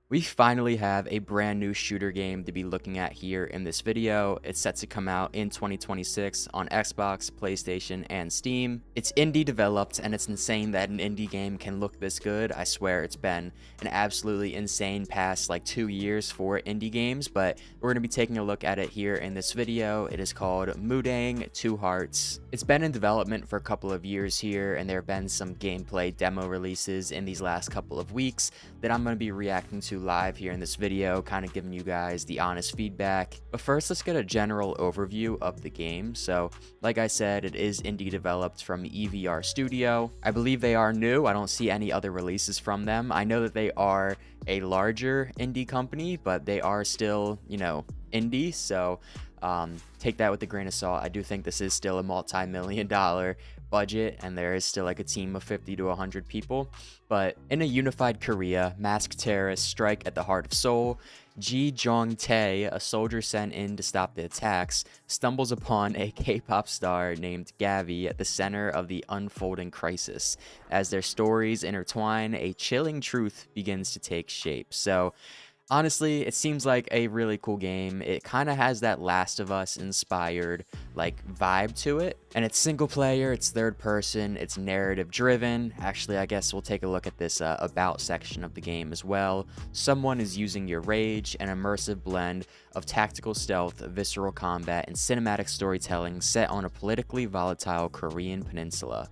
We finally have a brand new shooter game to be looking at here in this video. It's set to come out in 2026 on Xbox, PlayStation, and Steam. It's indie developed, and it's insane that an indie game can look this good. I swear it's been an absolutely insane past like 2 years for indie games, but we're going to be taking a look at it here in this video. It is called MUDANG Two Hearts. It's been in development for a couple of years here, and there have been some gameplay demo releases in these last couple of weeks that I'm going to be reacting to live here in this video, kind of giving you guys the honest feedback. But first, let's get a general overview of the game. So, like I said, it is indie developed from EVR Studio. I believe they are new. I don't see any other releases from them. I know that they are a larger indie company, but they are still, indie. So, take that with a grain of salt. I do think this is still a multi-million-dollar budget, and there is still like a team of 50 to 100 people. But in a unified Korea, masked terrorists strike at the heart of Seoul. Ji Jong-tae, a soldier sent in to stop the attacks, stumbles upon a K-pop star named Gavi at the center of the unfolding crisis. As their stories intertwine, a chilling truth begins to take shape. So, honestly, it seems like a really cool game. It kind of has that Last of Us inspired like vibe to it. And it's single player, it's third person, it's narrative driven. Actually, I guess we'll take a look at this about section of the game as well. Someone is using your rage, an immersive blend of tactical stealth, visceral combat, and cinematic storytelling set on a politically volatile Korean peninsula.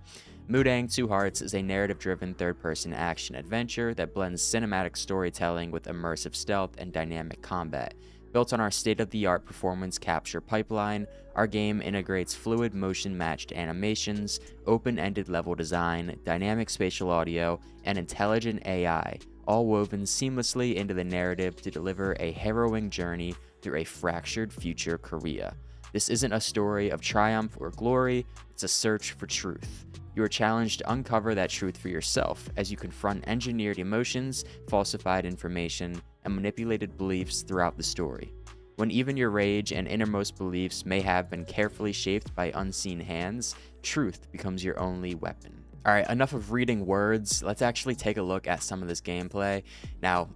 MUDANG Two Hearts is a narrative-driven third-person action-adventure that blends cinematic storytelling with immersive stealth and dynamic combat. Built on our state-of-the-art performance capture pipeline, our game integrates fluid motion-matched animations, open-ended level design, dynamic spatial audio, and intelligent AI, all woven seamlessly into the narrative to deliver a harrowing journey through a fractured future Korea. This isn't a story of triumph or glory, it's a search for truth. You are challenged to uncover that truth for yourself as you confront engineered emotions, falsified information, and manipulated beliefs throughout the story. When even your rage and innermost beliefs may have been carefully shaped by unseen hands, truth becomes your only weapon. Alright, enough of reading words. Let's actually take a look at some of this gameplay. Now,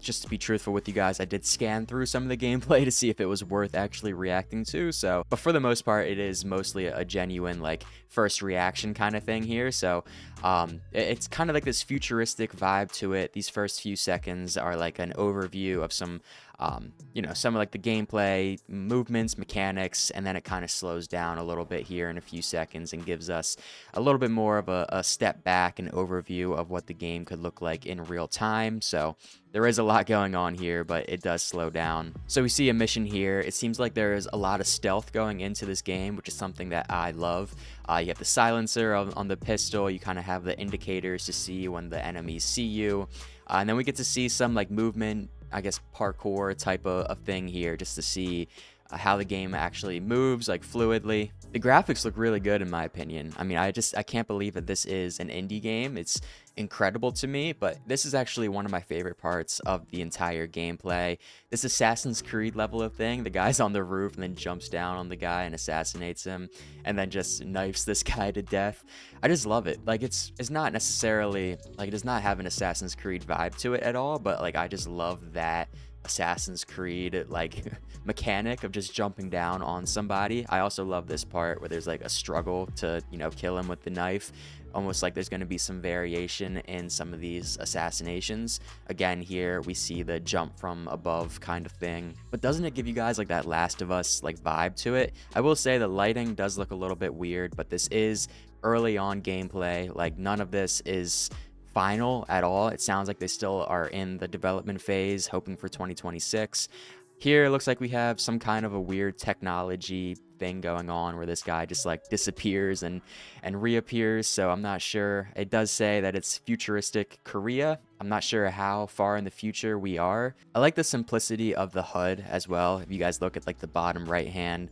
just to be truthful with you guys, I did scan through some of the gameplay to see if it was worth actually reacting to. So, but for the most part, it is mostly a genuine like first reaction kind of thing here. So, it's kind of like this futuristic vibe to it. These first few seconds are like an overview of some some of like the gameplay movements, mechanics, and then it kind of slows down a little bit here in a few seconds and gives us a little bit more of a step back and overview of what the game could look like in real time. So there is a lot going on here, but it does slow down. So we see a mission here. It seems like there is a lot of stealth going into this game, which is something that I love. You have the silencer on the pistol. You kind of have the indicators to see when the enemies see you. And then we get to see some like movement, I guess parkour type of thing here, just to see how the game actually moves like fluidly. The graphics look really good in my opinion. I mean, I can't believe that this is an indie game. It's incredible to me, but this is actually one of my favorite parts of the entire gameplay. This Assassin's Creed level of thing, the guy's on the roof and then jumps down on the guy and assassinates him and then just knifes this guy to death. I just love it. Like it's not necessarily like, it does not have an Assassin's Creed vibe to it at all, but like I just love that Assassin's Creed like mechanic of just jumping down on somebody. I also love this part where there's like a struggle to kill him with the knife, almost like there's going to be some variation in some of these assassinations. Again, here we see the jump from above kind of thing, but doesn't it give you guys like that Last of Us like vibe to it? I will say the lighting does look a little bit weird, but this is early on gameplay. Like none of this is final at all. It sounds like they still are in the development phase, hoping for 2026. Here it looks like we have some kind of a weird technology thing going on where this guy just like disappears and reappears. So I'm not sure. It does say that it's futuristic Korea. I'm not sure how far in the future we are. I like the simplicity of the HUD as well. If you guys look at like the bottom right hand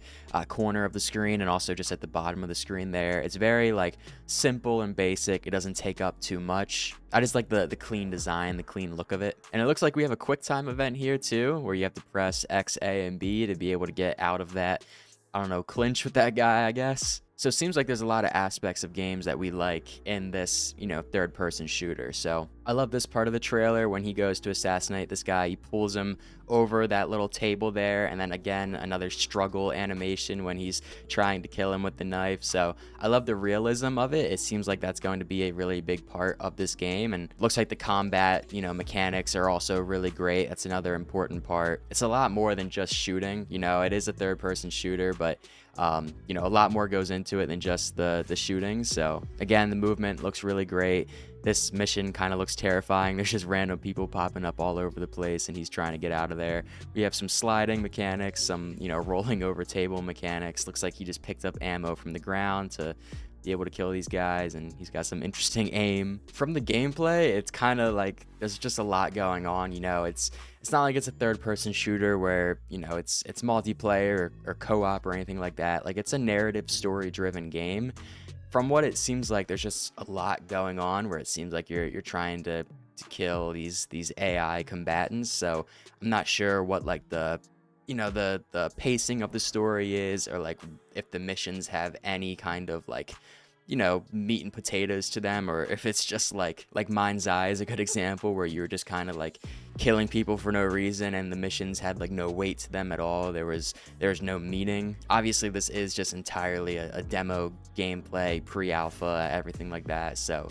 corner of the screen and also just at the bottom of the screen there, it's very like simple and basic. It doesn't take up too much. I just like the clean design, the clean look of it. And it looks like we have a quick time event here too, where you have to press X, A, and B to be able to get out of that, I don't know, clinch with that guy, I guess. So it seems like there's a lot of aspects of games that we like in this, third person shooter. So I love this part of the trailer when he goes to assassinate this guy. He pulls him over that little table there, and then again another struggle animation when he's trying to kill him with the knife. So I love the realism of it. It seems like that's going to be a really big part of this game, and looks like the combat, mechanics are also really great. That's another important part. It's a lot more than just shooting. It is a third person shooter, but a lot more goes into it than just the shooting. So again, the movement looks really great. This mission kind of looks terrifying. There's just random people popping up all over the place, and he's trying to get out of there. We have some sliding mechanics, some rolling over table mechanics. Looks like he just picked up ammo from the ground to be able to kill these guys, and he's got some interesting aim. From the gameplay, it's kind of like there's just a lot going on. It's not like it's a third person shooter where it's multiplayer or co-op or anything like that. Like, it's a narrative story driven game. From what it seems like, there's just a lot going on where it seems like you're trying to kill these AI combatants. So I'm not sure what like the pacing of the story is, or like if the missions have any kind of like meat and potatoes to them, or if it's just like Mind's Eye is a good example where you're just kind of like killing people for no reason and the missions had like no weight to them at all. There was no meaning. Obviously this is just entirely a demo gameplay, pre-alpha, everything like that. So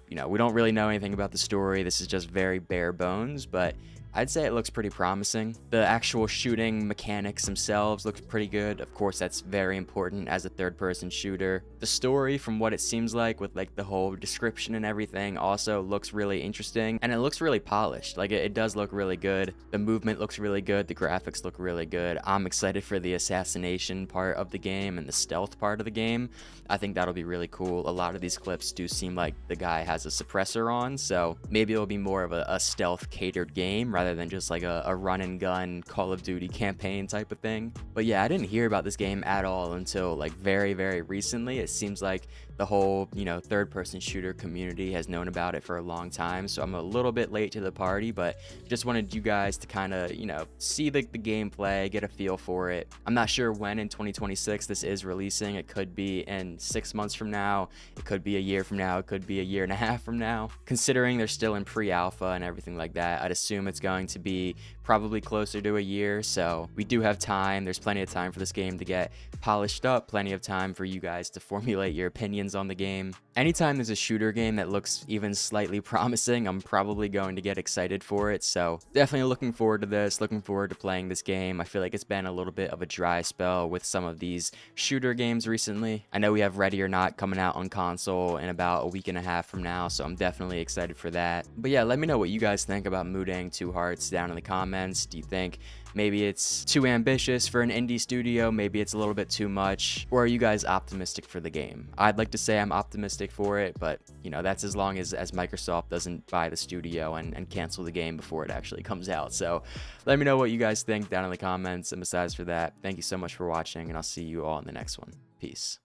we don't really know anything about the story. This is just very bare bones, but I'd say it looks pretty promising. The actual shooting mechanics themselves look pretty good. Of course, that's very important as a third-person shooter. The story, from what it seems like, with like the whole description and everything, also looks really interesting, and it looks really polished. Like, it does look really good. The movement looks really good. The graphics look really good. I'm excited for the assassination part of the game and the stealth part of the game. I think that'll be really cool. A lot of these clips do seem like the guy has a suppressor on, so maybe it'll be more of a stealth catered game rather than just like a run and gun Call of Duty campaign type of thing. But yeah, I didn't hear about this game at all until like very, very recently. It seems like the whole, third person shooter community has known about it for a long time. So I'm a little bit late to the party, but just wanted you guys to kind of, see the gameplay, get a feel for it. I'm not sure when in 2026 this is releasing. It could be in 6 months from now. It could be a year from now. It could be a year and a half from now. Considering they're still in pre-alpha and everything like that, I'd assume it's going to be probably closer to a year. So we do have time. There's plenty of time for this game to get polished up, plenty of time for you guys to formulate your opinions on the game. Anytime there's a shooter game that looks even slightly promising, I'm probably going to get excited for it. So definitely looking forward to this, looking forward to playing this game. I feel like it's been a little bit of a dry spell with some of these shooter games recently. I know we have Ready or Not coming out on console in about a week and a half from now, so I'm definitely excited for that. But yeah, let me know what you guys think about MUDANG 2 Hearts down in the comments. Do you think maybe it's too ambitious for an indie studio? Maybe it's a little bit too much? Or are you guys optimistic for the game? I'd like to say I'm optimistic for it, but that's as long as Microsoft doesn't buy the studio and cancel the game before it actually comes out. So let me know what you guys think down in the comments. And besides for that, thank you so much for watching, and I'll see you all in the next one. Peace.